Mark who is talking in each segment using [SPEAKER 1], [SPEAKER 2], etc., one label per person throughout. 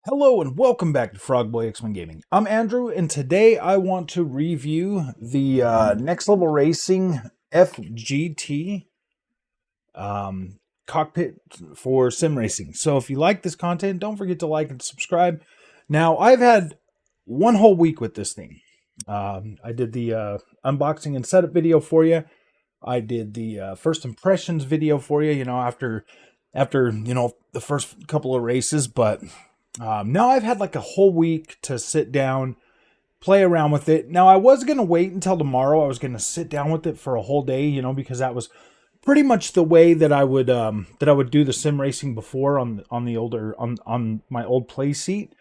[SPEAKER 1] Hello and welcome back to Frogboy X-Men Gaming. I'm Andrew, and today I want to review the Next Level Racing FGT cockpit for sim racing. So if you like this content, don't forget to like and subscribe. Now, I've had one whole week with this thing. I did the unboxing and setup video for you. I did the first impressions video for you, after the first couple of races, but now I've had like a whole week to sit down, play around with it. Now I was going to wait until tomorrow. I was going to sit down with it for a whole day, because that was pretty much the way that I would do the sim racing before on the older on my old play seat.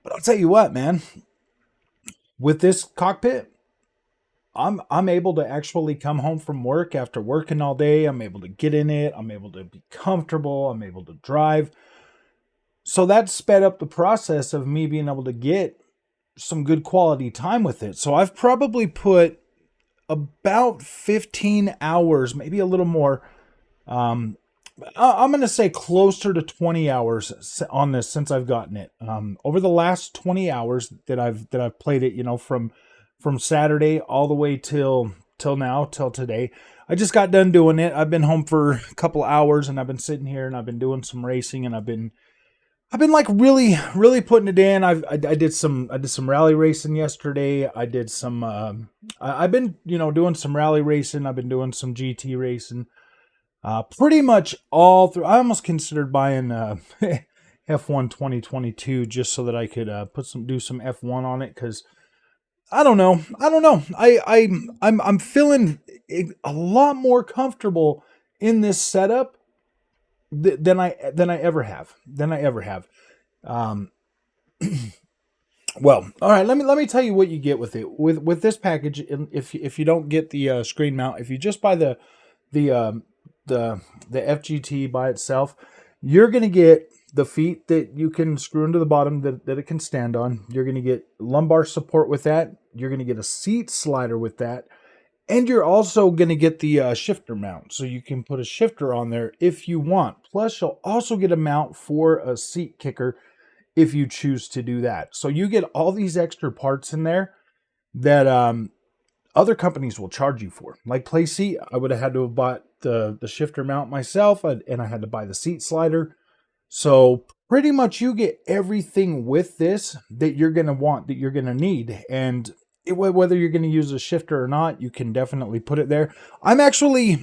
[SPEAKER 1] But I'll tell you what, man, with this cockpit, I'm able to actually come home from work after working all day. I'm able to get in it. I'm able to be comfortable. I'm able to drive. So that sped up the process of me being able to get some good quality time with it. So I've probably put about 15 hours, maybe a little more. I'm going to say closer to 20 hours on this since I've gotten it. Over the last 20 hours that I've played it, from Saturday all the way till today. I just got done doing it. I've been home for a couple hours and I've been sitting here and I've been doing some racing and I've been like really putting it in. I did some rally racing yesterday. I did some I've been doing some rally racing. I've been doing some GT racing. Pretty much all through. I almost considered buying F1 2022 just so that I could do some F1 on it, because I don't know. I'm feeling a lot more comfortable in this setup than I ever have. Well, all right. Let me tell you what you get with it. With this package, if you don't get the screen mount, if you just buy the FGT by itself, you're gonna get the feet that you can screw into the bottom that it can stand on. You're gonna get lumbar support with that. You're gonna get a seat slider with that. And you're also going to get the shifter mount, so you can put a shifter on there if you want. Plus, you'll also get a mount for a seat kicker if you choose to do that. So you get all these extra parts in there that other companies will charge you for. Like Playseat, I would have had to have bought the shifter mount myself, and I had to buy the seat slider. So pretty much you get everything with this that you're going to want, that you're going to need. And whether you're going to use a shifter or not, you can definitely put it there. I'm actually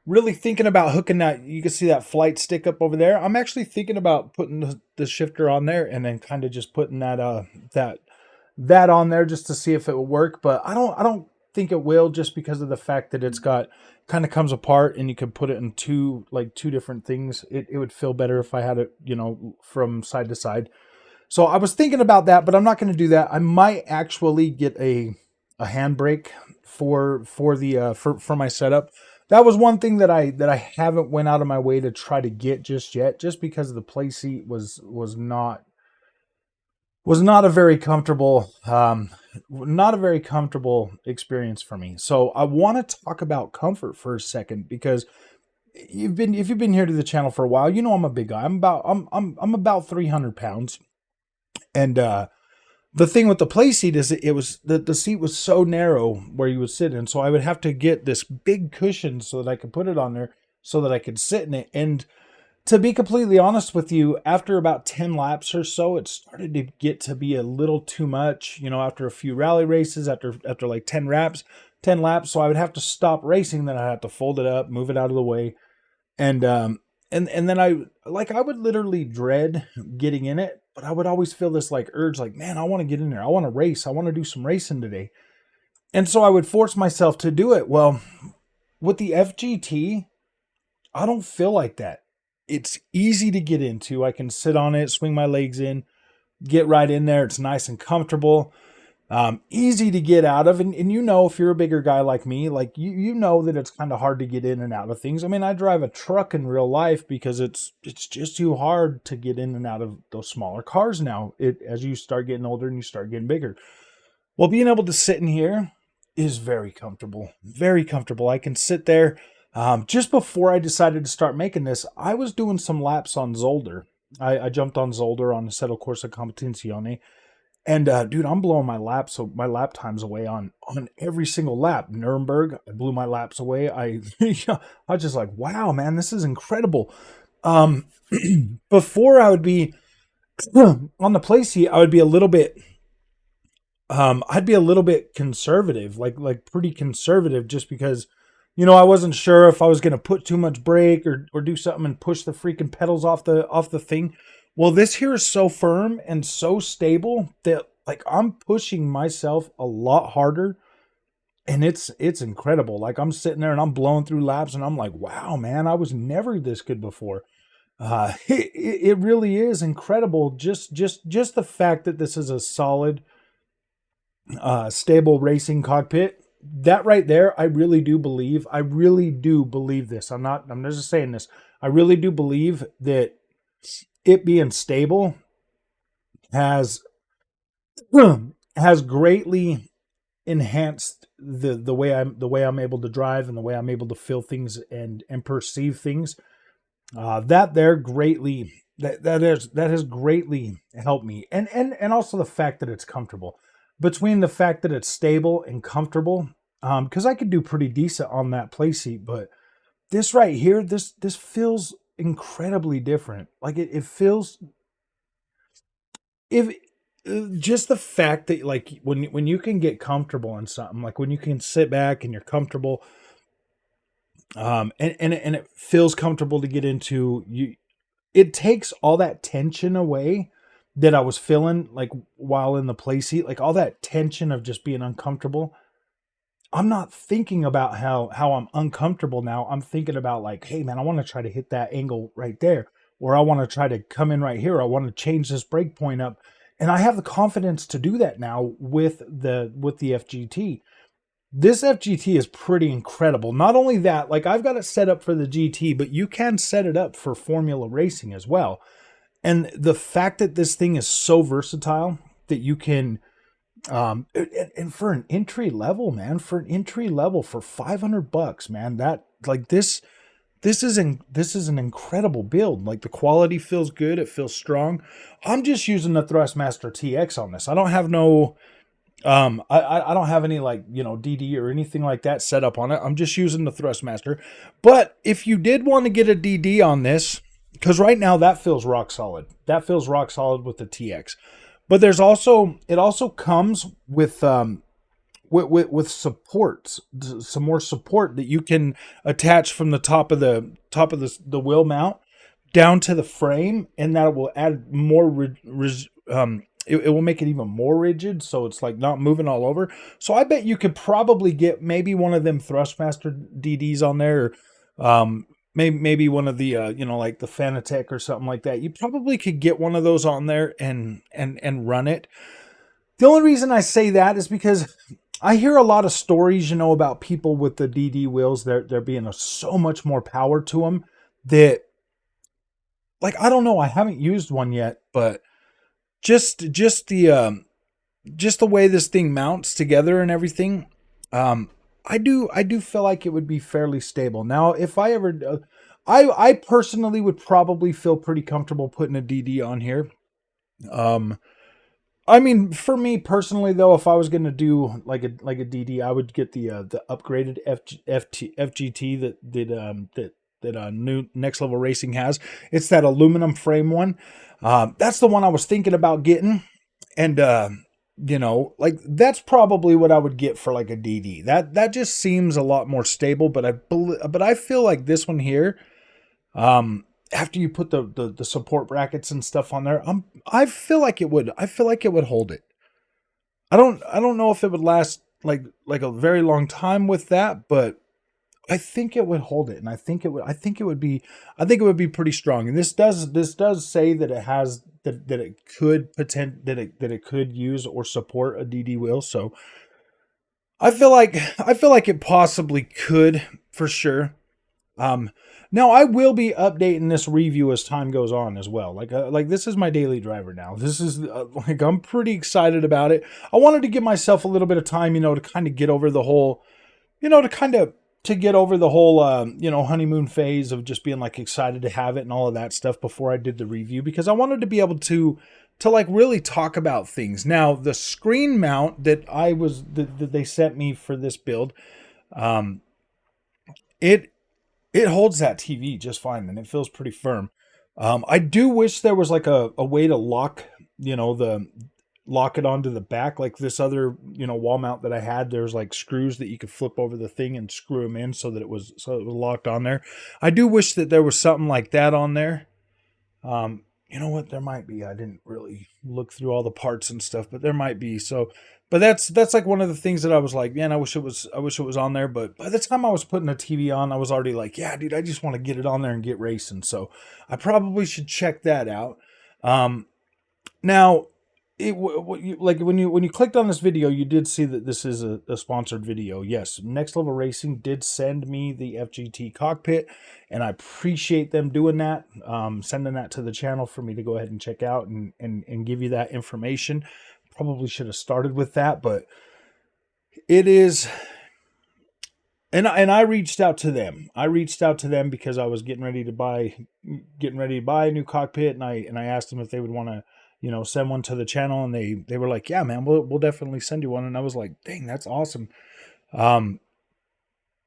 [SPEAKER 1] really thinking about hooking that. You can see that flight stick up over there. I'm actually thinking about putting the shifter on there and then kind of just putting that on there just to see if it will work. But I don't think it will, just because of the fact that it's got kind of comes apart and you can put it in two different things. It would feel better if I had it, from side to side. So I was thinking about that, but I'm not going to do that. I might actually get a handbrake for my setup. That was one thing that I haven't went out of my way to try to get just yet, just because the play seat was not a very comfortable experience for me. So I want to talk about comfort for a second, because if you've been here to the channel for a while, I'm a big guy. I'm about 300 pounds. And the thing with the play seat is the seat was so narrow where you would sit in. So I would have to get this big cushion so that I could put it on there so that I could sit in it. And to be completely honest with you, after about 10 laps or so, it started to get to be a little too much, after a few rally races, after like 10 laps. So I would have to stop racing. Then I'd have to fold it up, move it out of the way. And then I would literally dread getting in it, but I would always feel this urge, man, I want to get in there. I want to race. I want to do some racing today. And so I would force myself to do it. Well, with the FGT, I don't feel like that. It's easy to get into. I can sit on it, swing my legs in, get right in there. It's nice and comfortable. Easy to get out of. And if you're a bigger guy like me, you know that it's kind of hard to get in and out of things. I mean, I drive a truck in real life because it's just too hard to get in and out of those smaller cars now, as you start getting older and you start getting bigger. Well, being able to sit in here is very comfortable. Very comfortable. I can sit there. Just before I decided to start making this, I was doing some laps on Zolder. I jumped on Zolder on Assetto Corsa Competizione, and dude, I'm blowing my lap times away on every single lap. Nuremberg, I blew my laps away. I was just like, wow, man, this is incredible. Um, before I would be on the play seat, I would be a little bit I'd be a little bit conservative, like pretty conservative, just because, I wasn't sure if I was gonna put too much brake or do something and push the freaking pedals off the thing. Well, this here is so firm and so stable that like I'm pushing myself a lot harder, and it's incredible. Like I'm sitting there and I'm blowing through laps and I'm like, wow, man, I was never this good before. It really is incredible. Just the fact that this is a solid stable racing cockpit, that right there, I really do believe this. I'm just saying this. I really do believe that it being stable has has greatly enhanced the way I'm able to drive and the way I'm able to feel things and perceive things. That has greatly helped me, and also the fact that it's comfortable. Between the fact that it's stable and comfortable, because I could do pretty decent on that play seat, but this right here, this feels incredibly different. Like it feels, if just the fact that like when you can get comfortable in something, like when you can sit back and you're comfortable, and it feels comfortable to get into, you, it takes all that tension away that I was feeling like while in the play seat, like all that tension of just being uncomfortable. I'm not thinking about how I'm uncomfortable now. I'm thinking about like, hey man, I want to try to hit that angle right there, or I want to try to come in right here. I want to change this brake point up, and I have the confidence to do that now with the FGT. This FGT is pretty incredible. Not only that, like I've got it set up for the GT, but you can set it up for Formula Racing as well. And the fact that this thing is so versatile that you can, and for an entry level, man, for $500, man, that like this is an incredible build. Like the quality feels good. It feels strong. I'm just using the Thrustmaster TX on this. I don't have no, I don't have any like, DD or anything like that set up on it. I'm just using the Thrustmaster. But if you did want to get a DD on this, because right now that feels rock solid. That feels rock solid with the TX. But it also comes with with supports, some more support that you can attach from the top of the wheel mount down to the frame, and that will add more it will make it even more rigid, so it's like not moving all over. So I bet you could probably get maybe one of them Thrustmaster DDs on there, or maybe one of the like the Fanatec or something like that. You probably could get one of those on there and run it. The only reason I say that is because I hear a lot of stories, about people with the DD wheels. There being so much more power to them that, like, I don't know. I haven't used one yet, but just the way this thing mounts together and everything, I do feel like it would be fairly stable. Now, if I ever, I personally would probably feel pretty comfortable putting a DD on here. I mean, for me personally, though, if I was going to do like a DD, I would get the upgraded FGT that new Next Level Racing has. It's that aluminum frame one. That's the one I was thinking about getting, and like that's probably what I would get for like a DD. That just seems a lot more stable. But I feel like this one here, after you put the support brackets and stuff on there, I feel like it would hold it. I don't know if it would last like a very long time with that, but I think it would hold it, and I think it would be pretty strong. And this does say that it has that it could use or support a DD wheel. So I feel like it possibly could, for sure. Now I will be updating this review as time goes on as well. Like this is my daily driver now. This is like, I'm pretty excited about it. I wanted to give myself a little bit of time, to kind of get over the whole, to kind of to get over the whole honeymoon phase of just being like excited to have it and all of that stuff before I did the review, because I wanted to be able to like really talk about things. Now, the screen mount that they sent me for this build, um, it holds that TV just fine, and it feels pretty firm. I do wish there was like a way to lock, lock it onto the back, like this other, wall mount that I had. There's like screws that you could flip over the thing and screw them in so it was locked on there. I do wish that there was something like that on there. You know what? There might be. I didn't really look through all the parts and stuff, but there might be. So, but that's like one of the things that I was like, man, I wish it was on there. But by the time I was putting the TV on, I was already like, yeah, dude, I just want to get it on there and get racing. So I probably should check that out. Now, like when you clicked on this video, you did see that this is a sponsored video. Yes, Next Level Racing did send me the FGT Cockpit, and I appreciate them doing that, sending that to the channel for me to go ahead and check out and give you that information. Probably should have started with that, but it is. And I reached out to them. I reached out to them because I was getting ready to buy a new cockpit, and I asked them if they would want to, send one to the channel, and they were like, yeah, man, we'll definitely send you one. And I was like, dang, that's awesome.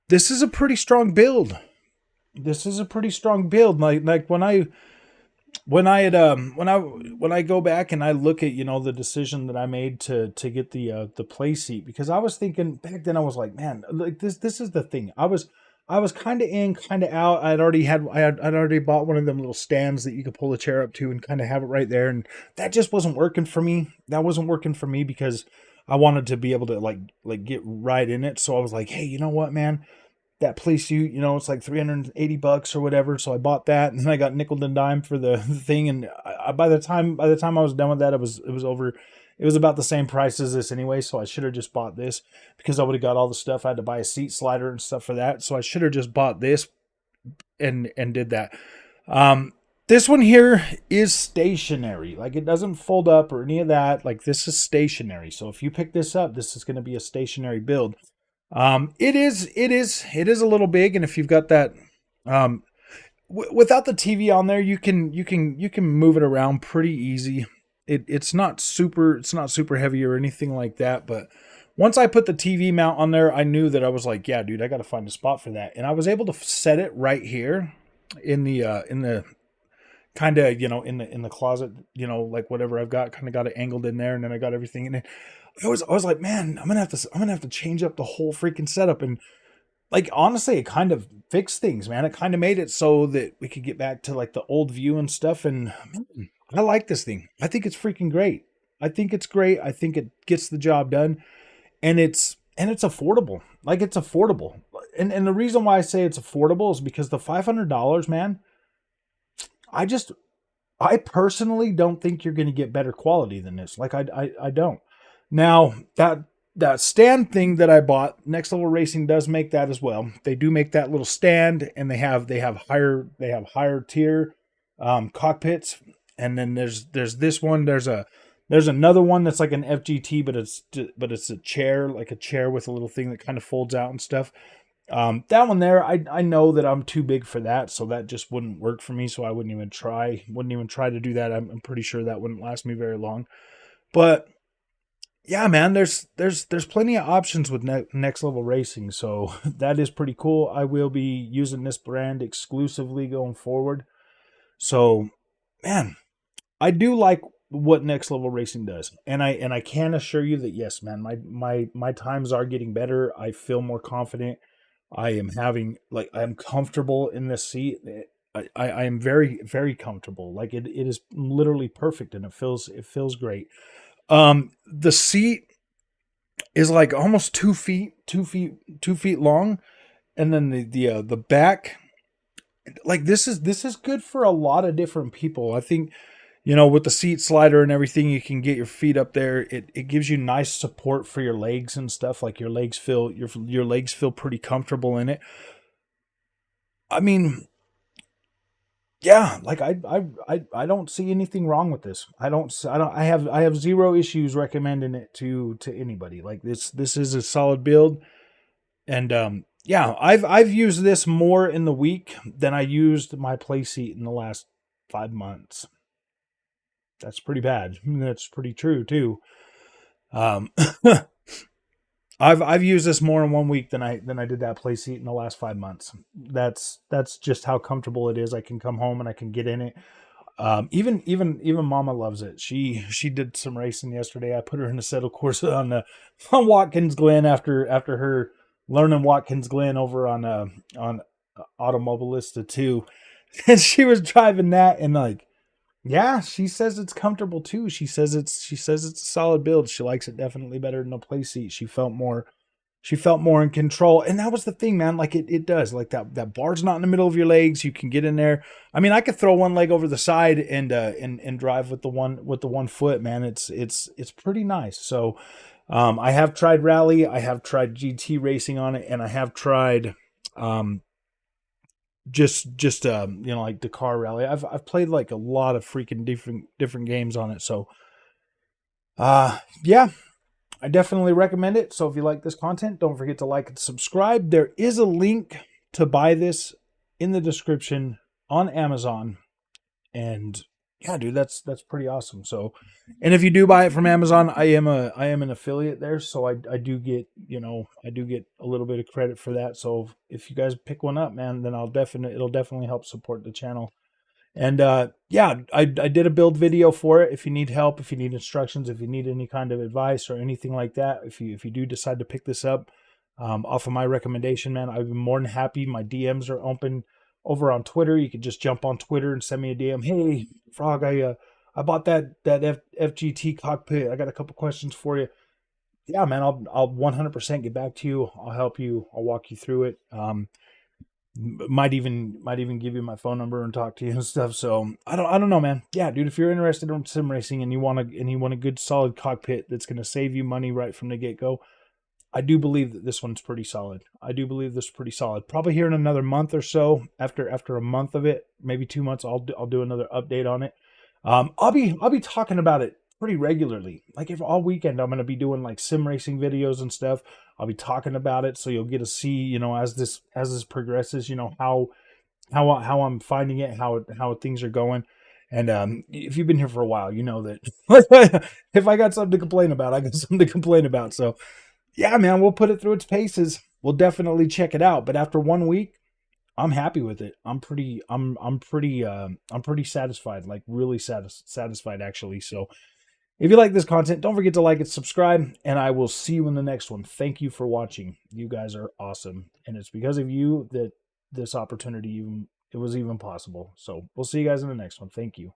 [SPEAKER 1] This is a pretty strong build. Like when I go back and I look at, the decision that I made to get the play seat, because I was thinking back then, I was like, man, like this is the thing. I was kind of in, kind of out. I'd already bought one of them little stands that you could pull a chair up to and kind of have it right there. And that just wasn't working for me. That wasn't working for me because I wanted to be able to like get right in it. So I was like, hey, you know what, man? That play suit, it's like $380 or whatever. So I bought that, and then I got nickel and dime for the thing. And by the time I was done with that, it was over. It was about the same price as this anyway. So I should have just bought this, because I would have got all the stuff. I had to buy a seat slider and stuff for that. So I should have just bought this and did that. This one here is stationary. Like, it doesn't fold up or any of that. Like, this is stationary. So if you pick this up, this is going to be a stationary build. It is a little big, and if you've got that, without the TV on there, you can move it around pretty easy. It's not super heavy or anything like that. But once I put the TV mount on there, I knew that I was like, yeah, dude, I got to find a spot for that. And I was able to set it right here in the kind of, in the closet, like whatever I've got, kind of got it angled in there, and then I got everything in it. I was like, man, I'm gonna have to change up the whole freaking setup. And like, honestly, it kind of fixed things, man. It kind of made it so that we could get back to like the old view and stuff. And man, I like this thing. I think it's freaking great. I think it's great. I think it gets the job done, and it's affordable. Like, it's affordable. And the reason why I say it's affordable is because the $500, man, I personally don't think you're going to get better quality than this. Like, I don't. Now, that stand thing that I bought, Next Level Racing does make that as well. They do make that little stand, and they have higher tier cockpits. And then there's this one. There's another one that's like an FGT, but it's a chair, like a chair with a little thing that kind of folds out and stuff. That one there, I know that I'm too big for that, so that just wouldn't work for me. So I wouldn't even try to do that. I'm pretty sure that wouldn't last me very long. But yeah, man, there's plenty of options with Next Level Racing, so that is pretty cool. I will be using this brand exclusively going forward. So, man, I do like what Next Level Racing does, and I can assure you that yes, man, my times are getting better. I feel more confident. I'm comfortable in this seat. I am very, very comfortable. Like, it is literally perfect, and it feels great. The seat is like almost 2 feet long. And then the back, like, this is good for a lot of different people. I think, with the seat slider and everything, you can get your feet up there. It gives you nice support for your legs and stuff. Like, your legs feel pretty comfortable in it. I mean, yeah, like, I don't see anything wrong with this. I have zero issues recommending it to anybody. Like, this is a solid build, and yeah, I've used this more in the week than I used my play seat in the last 5 months. That's pretty bad. That's pretty true too. Um, I've used this more in 1 week than I did that play seat in the last 5 months. That's just how comfortable it is. I can come home and I can get in it. Even Mama loves it. She did some racing yesterday. I put her in a settle course on Watkins Glen after her learning Watkins Glen over on Automobilista 2, and she was driving that and like, yeah, she says it's comfortable too. She says it's a solid build. She likes it definitely better than a play seat. She felt more in control. And that was the thing, man. Like it does. Like that bar's not in the middle of your legs. You can get in there. I mean, I could throw one leg over the side and drive with the one foot, man. It's pretty nice. So I have tried rally, I have tried GT racing on it, and I have tried um just like Dakar rally. I've played like a lot of freaking different games on it. So yeah, I definitely recommend it. So if you like this content, don't forget to like and subscribe. There is a link to buy this in the description on Amazon. And yeah, dude, that's pretty awesome. So, and if you do buy it from Amazon, I am an affiliate there, so I do get, a little bit of credit for that. So if you guys pick one up, man, then it'll definitely help support the channel. And yeah, I did a build video for it. If you need help, if you need instructions, if you need any kind of advice or anything like that, if you do decide to pick this up off of my recommendation, man, I'd be more than happy. My DMs are open over on Twitter. You can just jump on Twitter and send me a DM. Hey, Frog, I bought that FGT cockpit. I got a couple questions for you. Yeah, man, I'll 100% get back to you. I'll help you. I'll walk you through it. Might even give you my phone number and talk to you and stuff. So I don't know, man. Yeah, dude, if you're interested in sim racing and you want a good solid cockpit that's going to save you money right from the get go, I do believe that this one's pretty solid. I do believe this is pretty solid. Probably here in another month or so, after a month of it, maybe 2 months, I'll do another update on it. I'll be talking about it pretty regularly. Like if all weekend I'm gonna be doing like sim racing videos and stuff. I'll be talking about it, so you'll get to see, as this progresses, how I'm finding it, how things are going. And if you've been here for a while, you know that if I got something to complain about, I got something to complain about. So yeah, man, we'll put it through its paces. We'll definitely check it out. But after 1 week, I'm happy with it. I'm pretty satisfied, like really satisfied actually. So if you like this content, don't forget to like it, subscribe, and I will see you in the next one. Thank you for watching. You guys are awesome. And it's because of you that this opportunity it was even possible. So we'll see you guys in the next one. Thank you.